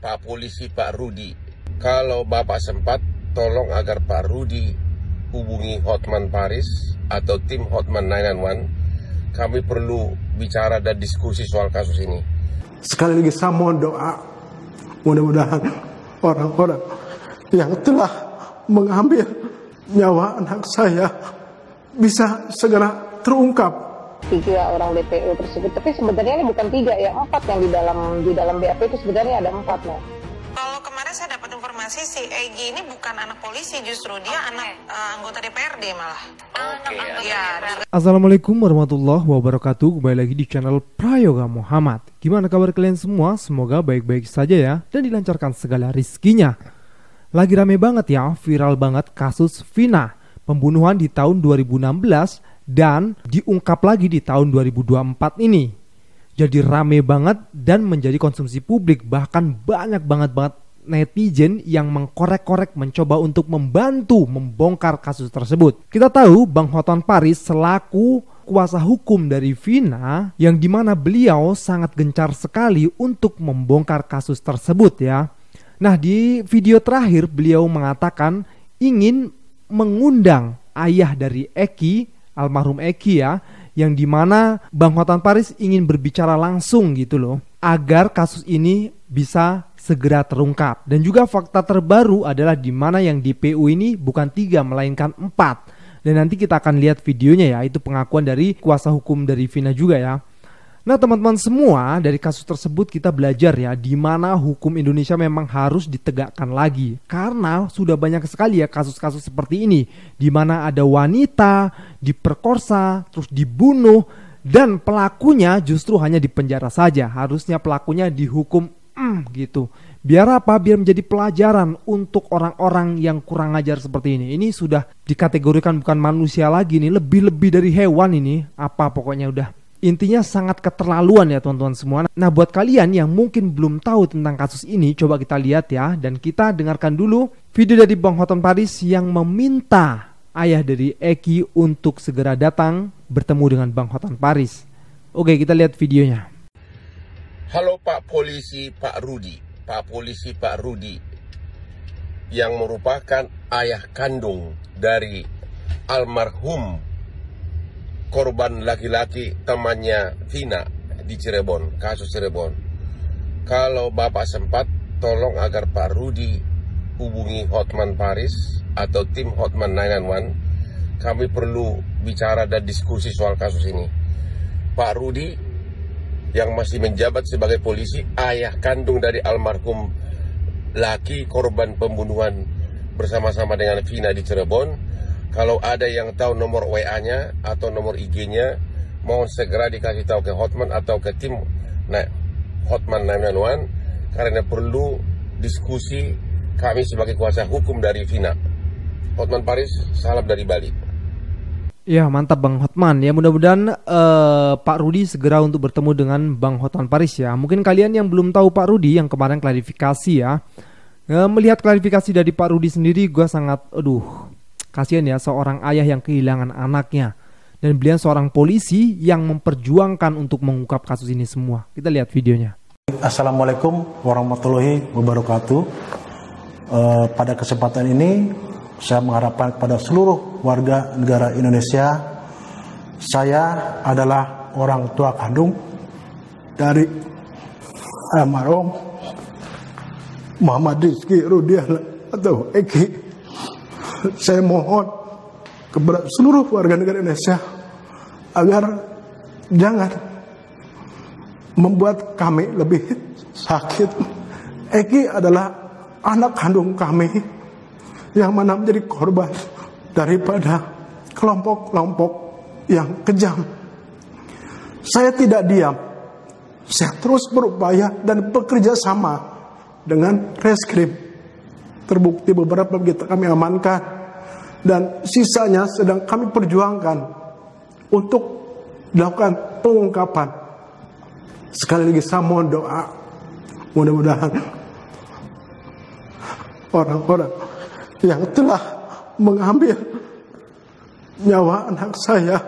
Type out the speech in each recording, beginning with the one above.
Pak Polisi Pak Rudi, kalau Bapak sempat, tolong agar Pak Rudi hubungi Hotman Paris atau tim Hotman 911. Kami perlu bicara dan diskusi soal kasus ini. Sekali lagi saya mohon doa, mudah-mudahan orang-orang yang telah mengambil nyawa anak saya bisa segera terungkap. 3 orang DPO tersebut, tapi sebenarnya ini bukan 3 ya, 4 yang di dalam BAP itu sebenarnya ada 4 loh. Kalau kemarin saya dapat informasi si Egy ini bukan anak polisi, justru dia anak anggota DPRD malah. Ya. Assalamualaikum warahmatullahi wabarakatuh. Kembali lagi di channel Prayoga Muhammad. Gimana kabar kalian semua? Semoga baik-baik saja ya, dan dilancarkan segala rizkinya. Lagi rame banget ya, viral banget kasus Vina, pembunuhan di tahun 2016 dan diungkap lagi di tahun 2024 ini. Jadi rame banget dan menjadi konsumsi publik. Bahkan banyak banget netizen yang mengkorek-korek mencoba untuk membantu membongkar kasus tersebut. Kita tahu Bang Hotman Paris selaku kuasa hukum dari Vina, yang dimana beliau sangat gencar sekali untuk membongkar kasus tersebut ya. Nah, di video terakhir beliau mengatakan ingin mengundang ayah dari Eki, almarhum Eki ya, yang dimana Bang Hotman Paris ingin berbicara langsung gitu loh, agar kasus ini bisa segera terungkap. Dan juga fakta terbaru adalah dimana yang DPO ini bukan 3 melainkan 4. Dan nanti kita akan lihat videonya ya, itu pengakuan dari kuasa hukum dari Vina juga ya. Nah teman-teman semua, dari kasus tersebut kita belajar ya, di mana hukum Indonesia memang harus ditegakkan lagi. Karena sudah banyak sekali ya kasus-kasus seperti ini, di mana ada wanita diperkosa, terus dibunuh, dan pelakunya justru hanya dipenjara saja. Harusnya pelakunya dihukum gitu. Biar apa? Biar menjadi pelajaran untuk orang-orang yang kurang ajar seperti ini. Ini sudah dikategorikan bukan manusia lagi nih, lebih-lebih dari hewan ini. Apa pokoknya udah. Intinya sangat keterlaluan ya teman-teman semua. Nah buat kalian yang mungkin belum tahu tentang kasus ini, coba kita lihat ya. Dan kita dengarkan dulu video dari Bang Hotman Paris yang meminta ayah dari Eki untuk segera datang bertemu dengan Bang Hotman Paris. Oke, kita lihat videonya. Halo Pak Polisi Pak Rudi, Pak Polisi Pak Rudi, yang merupakan ayah kandung dari almarhum korban laki-laki temannya Vina di Cirebon, kasus Cirebon. Kalau Bapak sempat, tolong agar Pak Rudi hubungi Hotman Paris atau tim Hotman 911. Kami perlu bicara dan diskusi soal kasus ini. Pak Rudi yang masih menjabat sebagai polisi, ayah kandung dari almarhum laki korban pembunuhan bersama-sama dengan Vina di Cirebon. Kalau ada yang tahu nomor WA-nya atau nomor IG-nya, mohon segera dikasih tahu ke Hotman atau ke tim Hotman 911, karena perlu diskusi kami sebagai kuasa hukum dari Vina. Hotman Paris, salam dari Bali. Ya mantap Bang Hotman ya, mudah-mudahan Pak Rudi segera untuk bertemu dengan Bang Hotman Paris ya. Mungkin kalian yang belum tahu Pak Rudi yang kemarin klarifikasi ya, melihat klarifikasi dari Pak Rudi sendiri, gue sangat kasihan ya, seorang ayah yang kehilangan anaknya. Dan beliau seorang polisi yang memperjuangkan untuk mengungkap kasus ini semua. Kita lihat videonya. Assalamualaikum warahmatullahi wabarakatuh. Pada kesempatan ini saya mengharapkan kepada seluruh warga negara Indonesia, saya adalah orang tua kandung dari almarhum Muhammad Rizky Rudiana atau Eki. Saya mohon kepada seluruh warga negara Indonesia agar jangan membuat kami lebih sakit. Eki adalah anak kandung kami yang mana menjadi korban daripada kelompok-kelompok yang kejam. Saya tidak diam. Saya terus berupaya dan bekerja sama dengan reskrim. Terbukti beberapa kita kami amankan, dan sisanya sedang kami perjuangkan untuk dilakukan pengungkapan. Sekali lagi saya mohon doa, mudah-mudahan orang-orang yang telah mengambil nyawa anak saya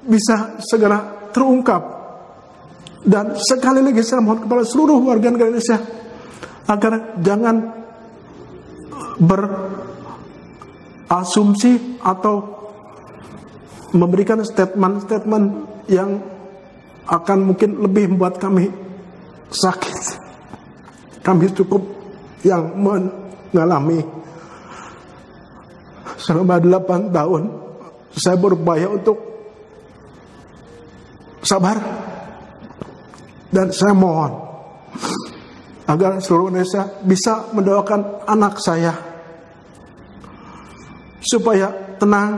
bisa segera terungkap. Dan sekali lagi saya mohon kepada seluruh warga negara Indonesia agar jangan berasumsi atau memberikan statement-statement yang akan mungkin lebih membuat kami sakit. Kami cukup yang mengalami selama 8 tahun. Saya berupaya untuk sabar, dan saya mohon agar seluruh Indonesia bisa mendoakan anak saya supaya tenang,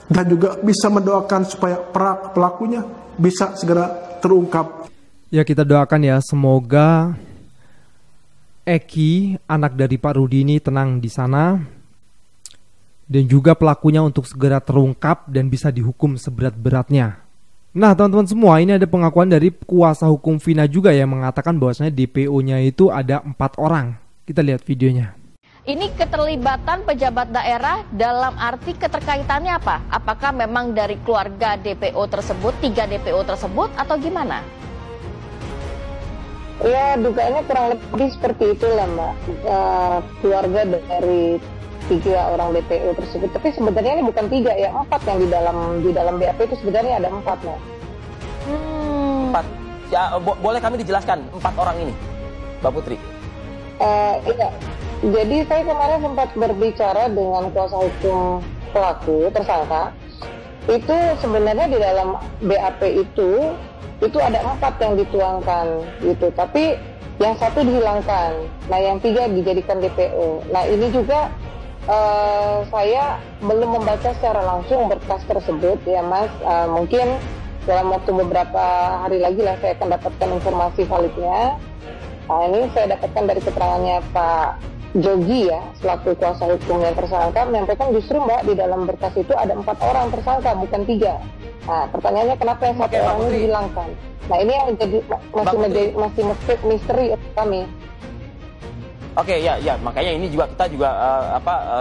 dan juga bisa mendoakan supaya pelakunya bisa segera terungkap. Ya, kita doakan ya, semoga Eki, anak dari Pak Rudi ini tenang di sana, dan juga pelakunya untuk segera terungkap dan bisa dihukum seberat-beratnya. Nah, teman-teman semua, ini ada pengakuan dari kuasa hukum Vina juga yang mengatakan bahwasanya DPO-nya itu ada 4 orang. Kita lihat videonya. Ini keterlibatan pejabat daerah dalam arti keterkaitannya apa? Apakah memang dari keluarga DPO tersebut, 3 DPO tersebut, atau gimana? Ya, dugaannya kurang lebih seperti itulah, Mbak. Keluarga dari 3 orang DPO tersebut. Tapi sebenarnya ini bukan 3 ya, 4 yang di dalam BAP itu sebenarnya ada 4, Mbak. 4. Ya, boleh kami dijelaskan 4 orang ini, Mbak Putri? Iya. Jadi saya kemarin sempat berbicara dengan kuasa hukum pelaku tersangka. Itu sebenarnya di dalam BAP itu ada 4 yang dituangkan gitu. Tapi yang 1 dihilangkan. Nah, yang 3 dijadikan DPO. Nah, ini juga saya belum membaca secara langsung berkas tersebut ya, Mas. Mungkin dalam waktu beberapa hari lagi lah saya akan dapatkan informasi validnya. Nah, ini saya dapatkan dari keterangannya Pak Jogi ya, selaku kuasa hukum yang tersangka, menyampaikan justru, Mbak, di dalam berkas itu ada 4 orang tersangka, bukan 3. Nah, pertanyaannya kenapa yang 1 orang ini dihilangkan? Nah, ini yang masih misteri kami. Oke, ya, makanya ini juga kita juga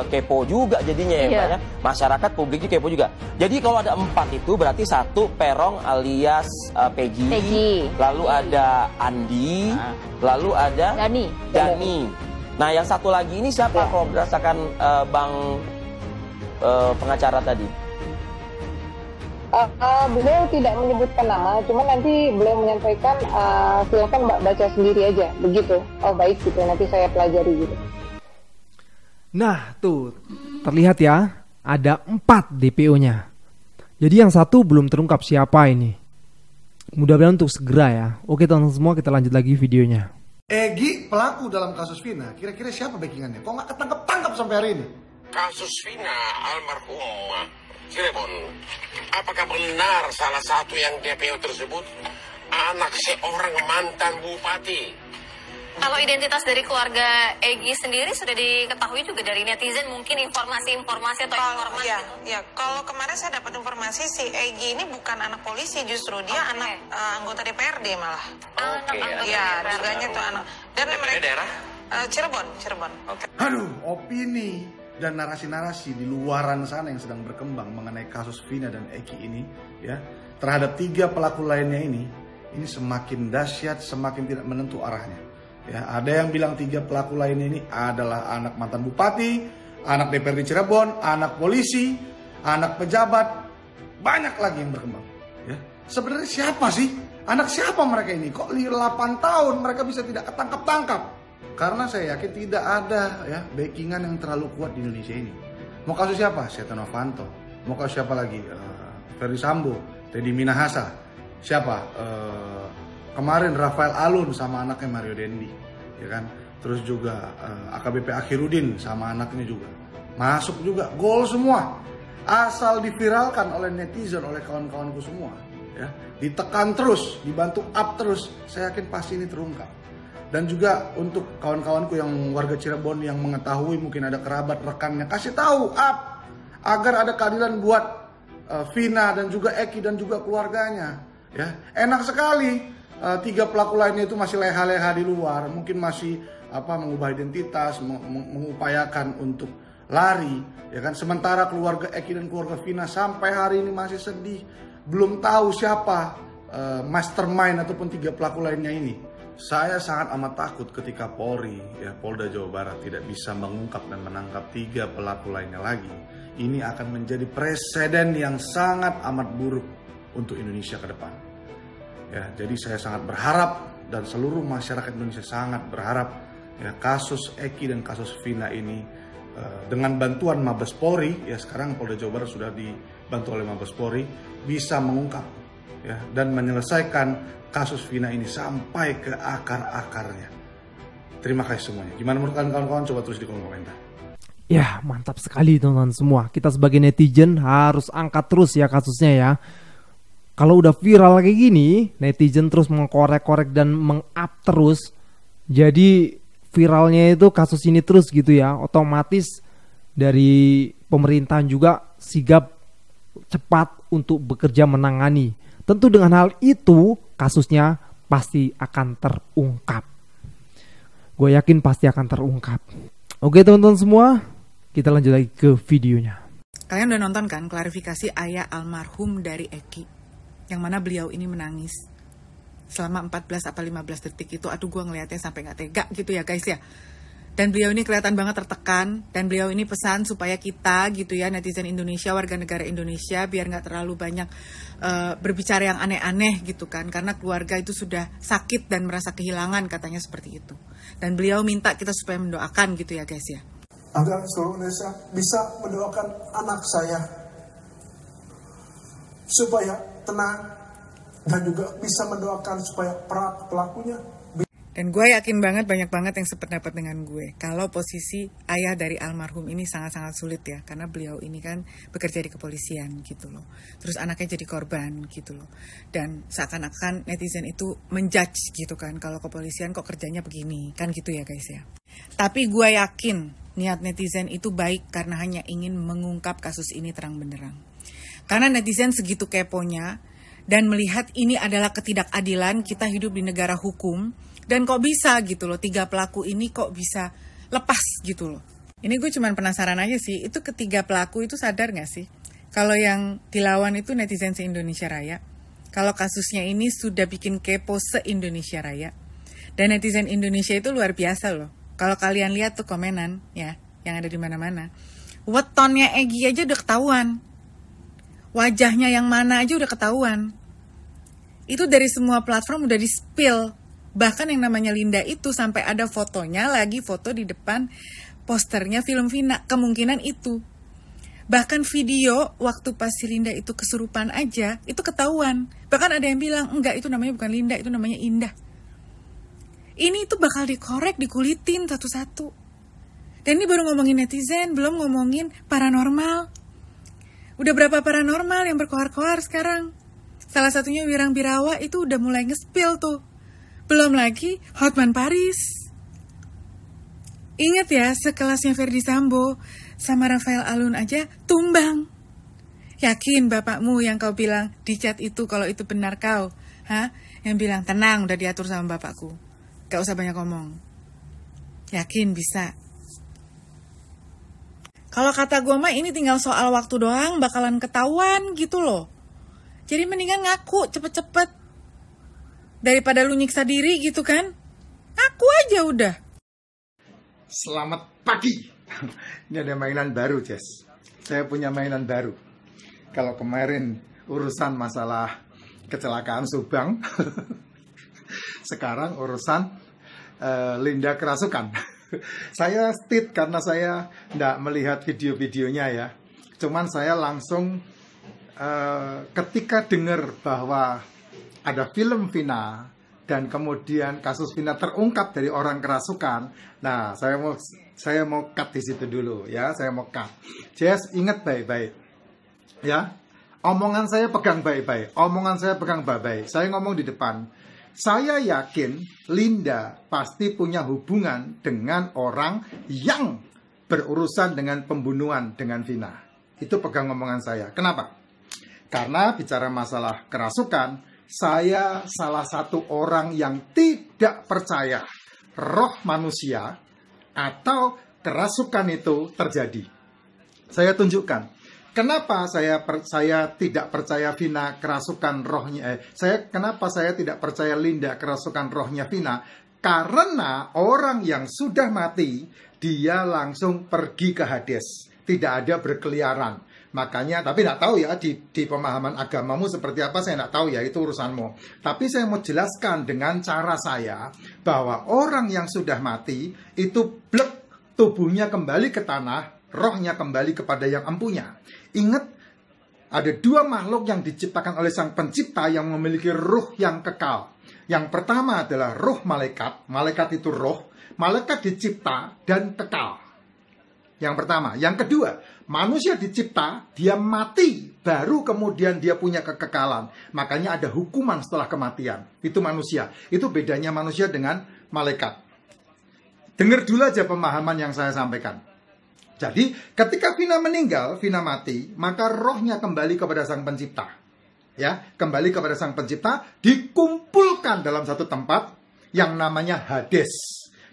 kepo juga jadinya ya, Mbak ya. Masyarakat publiknya kepo juga. Jadi kalau ada 4 itu berarti 1 Perong alias Peggy. Lalu ada Andi, lalu ada Dani. Nah, yang 1 lagi ini siapa kalau berdasarkan Bang pengacara tadi? Beliau tidak menyebutkan nama, cuma nanti beliau menyampaikan silakan Mbak baca sendiri aja, begitu. Oh baik gitu, nanti saya pelajari gitu. Nah tuh, terlihat ya, ada 4 DPO-nya. Jadi yang 1 belum terungkap siapa ini. Mudah-mudahan untuk segera ya. Oke teman-teman semua, kita lanjut lagi videonya. Egy, pelaku dalam kasus Vina, kira-kira siapa backingannya? Kok nggak ketangkep-tangkep sampai hari ini? Kasus Vina almarhum Cirebon, apakah benar salah satu yang DPO tersebut anak seorang mantan bupati? Kalau identitas dari keluarga Egy sendiri sudah diketahui juga dari netizen, mungkin informasi-informasi atau informasi gitu? Ya, kalau kemarin saya dapat informasi si Egy ini bukan anak polisi, justru dia anak anggota DPRD malah. Iya, duganya itu anak. Dan mereka daerah Cirebon. Aduh, opini dan narasi-narasi di luaran sana yang sedang berkembang mengenai kasus Vina dan Eki ini ya, terhadap 3 pelaku lainnya ini semakin dahsyat, semakin tidak menentu arahnya ya. Ada yang bilang 3 pelaku lainnya ini adalah anak mantan bupati, anak DPRD Cirebon, anak polisi, anak pejabat, banyak lagi yang berkembang ya. Sebenarnya siapa sih? Anak siapa mereka ini? Kok 8 tahun mereka bisa tidak ketangkap-tangkap? Karena saya yakin tidak ada ya backingan yang terlalu kuat di Indonesia ini. Mau kasus siapa? Setia Novanto. Mau kasus siapa lagi? Ferdy Sambo, Teddy Minahasa. Siapa? Kemarin Rafael Alun sama anaknya Mario Dendi, ya kan? Terus juga AKBP Akhirudin sama anaknya juga. Masuk juga, gol semua. Asal diviralkan oleh netizen, oleh kawan-kawanku semua, ya. Ditekan terus, dibantu up terus, saya yakin pasti ini terungkap. Dan juga untuk kawan-kawanku yang warga Cirebon yang mengetahui mungkin ada kerabat rekannya, kasih tahu up agar ada keadilan buat Vina dan juga Eki dan juga keluarganya. Ya, enak sekali 3 pelaku lainnya itu masih leha-leha di luar, mungkin masih mengubah identitas, mengupayakan untuk lari, ya kan. Sementara keluarga Eki dan keluarga Vina sampai hari ini masih sedih, belum tahu siapa mastermind ataupun 3 pelaku lainnya ini. Saya sangat amat takut ketika Polri, Polda Jawa Barat tidak bisa mengungkap dan menangkap 3 pelaku lainnya lagi. Ini akan menjadi presiden yang sangat amat buruk untuk Indonesia ke depan. Jadi saya sangat berharap dan seluruh masyarakat Indonesia sangat berharap kasus Eki dan kasus Vina ini dengan bantuan Mabes Polri, sekarang Polda Jawa Barat sudah dibantu oleh Mabes Polri, bisa mengungkap dan menyelesaikan kasus Vina ini sampai ke akar-akarnya. Terima kasih semuanya. Gimana menurut kalian kawan-kawan? Coba tulis di kolom komentar. Ya, mantap sekali teman-teman semua. Kita sebagai netizen harus angkat terus ya kasusnya ya. Kalau udah viral kayak gini, netizen terus mengkorek-korek dan meng-up terus. Jadi viralnya itu kasus ini terus gitu ya. Otomatis dari pemerintahan juga sigap cepat untuk bekerja menangani. Tentu dengan hal itu kasusnya pasti akan terungkap. Gue yakin pasti akan terungkap. Oke teman-teman semua, kita lanjut lagi ke videonya. Kalian udah nonton kan klarifikasi ayah almarhum dari Eki, yang mana beliau ini menangis selama 14 atau 15 detik itu. Aduh, gue ngeliatnya sampai gak tega gitu ya guys ya. Dan beliau ini kelihatan banget tertekan. Dan beliau ini pesan supaya kita gitu ya, netizen Indonesia, warga negara Indonesia, biar gak terlalu banyak berbicara yang aneh-aneh gitu kan. Karena keluarga itu sudah sakit dan merasa kehilangan, katanya seperti itu. Dan beliau minta kita supaya mendoakan gitu ya guys ya. Agar seluruh Indonesia bisa mendoakan anak saya supaya tenang, dan juga bisa mendoakan supaya pelakunya. Dan gue yakin banget banyak banget yang sependapat dengan gue kalau posisi ayah dari almarhum ini sangat-sangat sulit ya, karena beliau ini kan bekerja di kepolisian gitu loh, terus anaknya jadi korban gitu loh, dan seakan-akan netizen itu menjudge gitu kan, kalau kepolisian kok kerjanya begini kan gitu ya guys ya. Tapi gue yakin niat netizen itu baik karena hanya ingin mengungkap kasus ini terang benderang, karena netizen segitu keponya dan melihat ini adalah ketidakadilan. Kita hidup di negara hukum. Dan kok bisa gitu loh, 3 pelaku ini kok bisa lepas gitu loh. Ini gue cuman penasaran aja sih, itu ketiga pelaku itu sadar gak sih kalau yang dilawan itu netizen se-Indonesia Raya? Kalau kasusnya ini sudah bikin kepo se-Indonesia Raya. Dan netizen Indonesia itu luar biasa loh. Kalau kalian lihat tuh komenan ya, yang ada di mana-mana, wetonnya Egi aja udah ketahuan, wajahnya yang mana aja udah ketahuan. Itu dari semua platform udah di-spill. Bahkan yang namanya Linda itu sampai ada fotonya lagi, foto di depan posternya film Vina, kemungkinan itu. Bahkan video waktu pas si Linda itu kesurupan aja, itu ketahuan. Bahkan ada yang bilang, enggak itu namanya bukan Linda, itu namanya Indah. Ini itu bakal dikorek, dikulitin satu-satu. Dan ini baru ngomongin netizen, belum ngomongin paranormal. Udah berapa paranormal yang berkoar-koar sekarang. Salah satunya Wirang Birawa itu udah mulai nge-spill tuh. Belum lagi Hotman Paris. Ingat ya, sekelasnya Ferdy Sambo sama Rafael Alun aja tumbang. Yakin bapakmu yang kau bilang di chat itu kalau itu benar kau? Yang bilang tenang udah diatur sama bapakku, gak usah banyak ngomong. Yakin bisa? Kalau kata gue mah ini tinggal soal waktu doang, bakalan ketahuan gitu loh. Jadi mendingan ngaku cepet-cepet daripada lu nyiksa diri gitu kan. Aku aja udah. Selamat pagi. Ini ada mainan baru, Jess. Saya punya mainan baru. Kalau kemarin urusan masalah kecelakaan Subang, sekarang urusan Linda kerasukan. Saya stit karena saya tidak melihat video-videonya ya. Cuman saya langsung ketika dengar bahwa ada film Vina dan kemudian kasus Vina terungkap dari orang kerasukan. Nah, saya mau cut di situ dulu ya, saya mau cut. Jess, ingat baik-baik. Ya. Omongan saya pegang baik-baik. Omongan saya pegang baik-baik. Saya ngomong di depan. Saya yakin Linda pasti punya hubungan dengan orang yang berurusan dengan pembunuhan dengan Vina. Itu pegang omongan saya. Kenapa? Karena bicara masalah kerasukan, saya salah satu orang yang tidak percaya roh manusia atau kerasukan itu terjadi. Saya tunjukkan Kenapa saya tidak percaya Vina kerasukan rohnya? Kenapa saya tidak percaya Linda kerasukan rohnya Vina? Karena orang yang sudah mati, dia langsung pergi ke Hades, tidak ada berkeliaran. Makanya, tapi tidak tahu ya di pemahaman agamamu seperti apa, saya tidak tahu ya, itu urusanmu. Tapi saya mau jelaskan dengan cara saya bahwa orang yang sudah mati itu blek, tubuhnya kembali ke tanah, rohnya kembali kepada yang empunya. Ingat, ada dua makhluk yang diciptakan oleh Sang Pencipta yang memiliki ruh yang kekal. Yang pertama adalah ruh malaikat. Malaikat itu roh. Malaikat dicipta dan kekal. Yang pertama. Yang kedua, manusia dicipta, dia mati, baru kemudian dia punya kekekalan. Makanya ada hukuman setelah kematian. Itu manusia. Itu bedanya manusia dengan malaikat. Dengar dulu aja pemahaman yang saya sampaikan. Jadi, ketika Vina meninggal, Vina mati, maka rohnya kembali kepada Sang Pencipta. Ya, kembali kepada Sang Pencipta, dikumpulkan dalam satu tempat yang namanya Hades.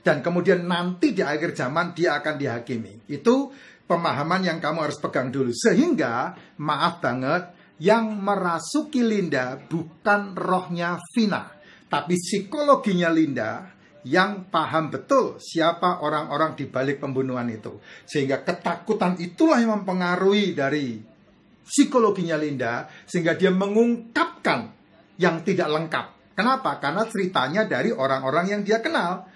Dan kemudian nanti di akhir zaman dia akan dihakimi. Itu pemahaman yang kamu harus pegang dulu. Sehingga, maaf banget, yang merasuki Linda bukan rohnya Vina, tapi psikologinya Linda yang paham betul siapa orang-orang di balik pembunuhan itu. Sehingga ketakutan itulah yang mempengaruhi dari psikologinya Linda, sehingga dia mengungkapkan yang tidak lengkap. Kenapa? Karena ceritanya dari orang-orang yang dia kenal.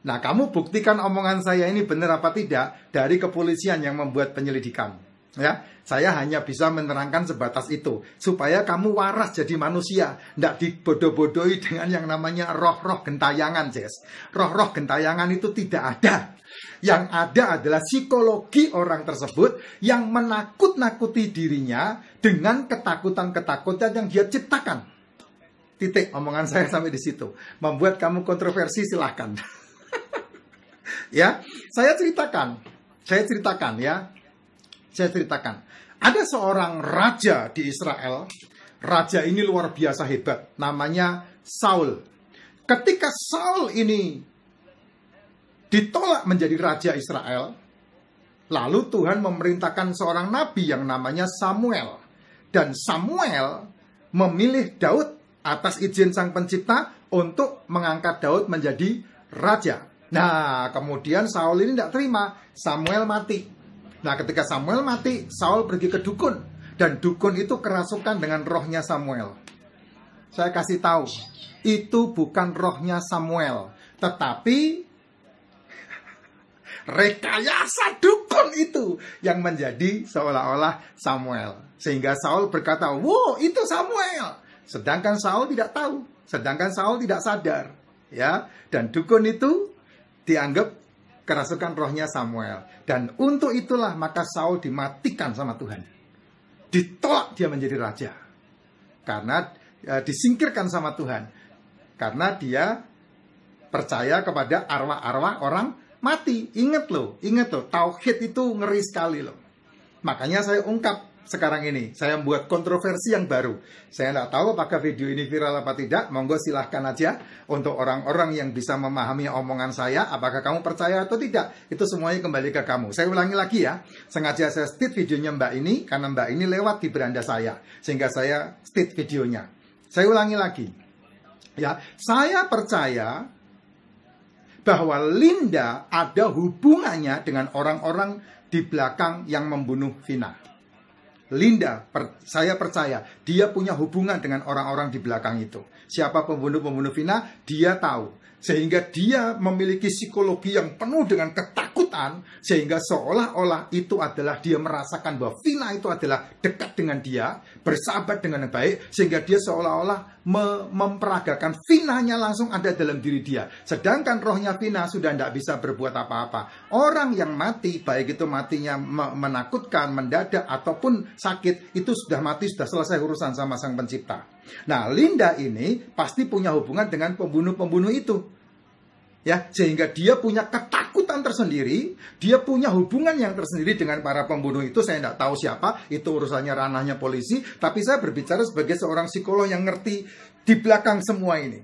Nah, kamu buktikan omongan saya ini benar apa tidak dari kepolisian yang membuat penyelidikan. Ya, saya hanya bisa menerangkan sebatas itu supaya kamu waras jadi manusia, tidak dibodoh-bodohi dengan yang namanya roh-roh gentayangan, Jess. Roh-roh gentayangan itu tidak ada. Yang ada adalah psikologi orang tersebut yang menakut-nakuti dirinya dengan ketakutan-ketakutan yang dia ciptakan. Titik, omongan saya sampai di situ. Membuat kamu kontroversi, silahkan. Ya, saya ceritakan ya. Saya ceritakan, ada seorang raja di Israel. Raja ini luar biasa hebat, namanya Saul. Ketika Saul ini ditolak menjadi raja Israel, lalu Tuhan memerintahkan seorang nabi yang namanya Samuel. Dan Samuel memilih Daud atas izin Sang Pencipta untuk mengangkat Daud menjadi raja. Nah, kemudian Saul ini tidak terima, Samuel mati. Nah, ketika Samuel mati, Saul pergi ke dukun. Dan dukun itu kerasukan dengan rohnya Samuel. Saya kasih tahu, itu bukan rohnya Samuel, tetapi rekayasa dukun itu yang menjadi seolah-olah Samuel. Sehingga Saul berkata, wow, itu Samuel. Sedangkan Saul tidak tahu, sedangkan Saul tidak sadar. Ya, dan dukun itu dianggap kerasukan rohnya Samuel. Dan untuk itulah maka Saul dimatikan sama Tuhan. Ditolak dia menjadi raja. Karena disingkirkan sama Tuhan. Karena dia percaya kepada arwah-arwah orang mati. Ingat loh, tauhid itu ngeri sekali loh. Makanya saya ungkap sekarang ini, saya membuat kontroversi yang baru. Saya tidak tahu apakah video ini viral apa tidak. Monggo silahkan aja untuk orang-orang yang bisa memahami omongan saya. Apakah kamu percaya atau tidak? Itu semuanya kembali ke kamu. Saya ulangi lagi ya. Sengaja saya state videonya Mbak ini karena Mbak ini lewat di beranda saya, sehingga saya state videonya. Saya ulangi lagi. Ya, saya percaya bahwa Linda ada hubungannya dengan orang-orang di belakang yang membunuh Vina. Linda, saya percaya dia punya hubungan dengan orang-orang di belakang itu. Siapa pembunuh Vina, dia tahu. Sehingga dia memiliki psikologi yang penuh dengan ketakutan, sehingga seolah-olah itu adalah dia merasakan bahwa Vina itu adalah dekat dengan dia, bersahabat dengan yang baik, sehingga dia seolah-olah memperagakan Vinanya langsung ada dalam diri dia. Sedangkan rohnya Vina sudah tidak bisa berbuat apa-apa. Orang yang mati, baik itu matinya menakutkan, mendadak, ataupun sakit, itu sudah mati, sudah selesai urusan sama Sang Pencipta. Nah, Linda ini pasti punya hubungan dengan pembunuh-pembunuh itu. Ya, sehingga dia punya ketakutan tersendiri, dia punya hubungan yang tersendiri dengan para pembunuh itu. Saya tidak tahu siapa, itu urusannya ranahnya polisi, tapi saya berbicara sebagai seorang psikolog yang ngerti di belakang semua ini.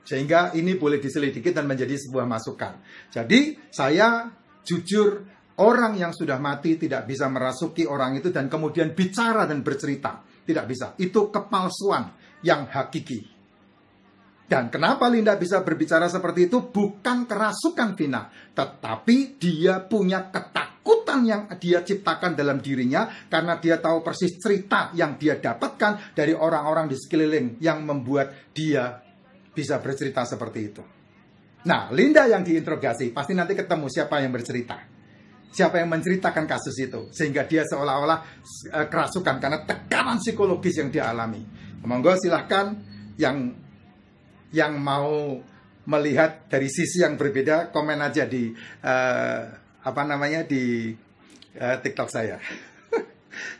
Sehingga ini boleh diselidiki dan menjadi sebuah masukan. Jadi, saya jujur Orang yang sudah mati tidak bisa merasuki orang itu dan kemudian bicara dan bercerita. Tidak bisa. Itu kepalsuan yang hakiki. Dan kenapa Linda bisa berbicara seperti itu? Bukan kerasukan Vina, tetapi dia punya ketakutan yang dia ciptakan dalam dirinya karena dia tahu persis cerita yang dia dapatkan dari orang-orang di sekeliling yang membuat dia bisa bercerita seperti itu. Nah, Linda yang diinterogasi pasti nanti ketemu siapa yang bercerita. Siapa yang menceritakan kasus itu. Sehingga dia seolah-olah kerasukan karena tekanan psikologis yang dia alami. Monggo silahkan yang mau melihat dari sisi yang berbeda, komen aja di TikTok saya.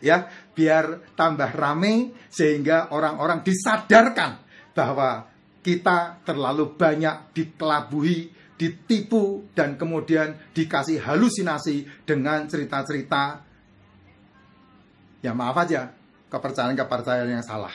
Ya, biar tambah rame sehingga orang-orang disadarkan bahwa kita terlalu banyak dikelabui, ditipu, dan kemudian dikasih halusinasi dengan cerita-cerita, ya maaf aja, kepercayaan-kepercayaan yang salah.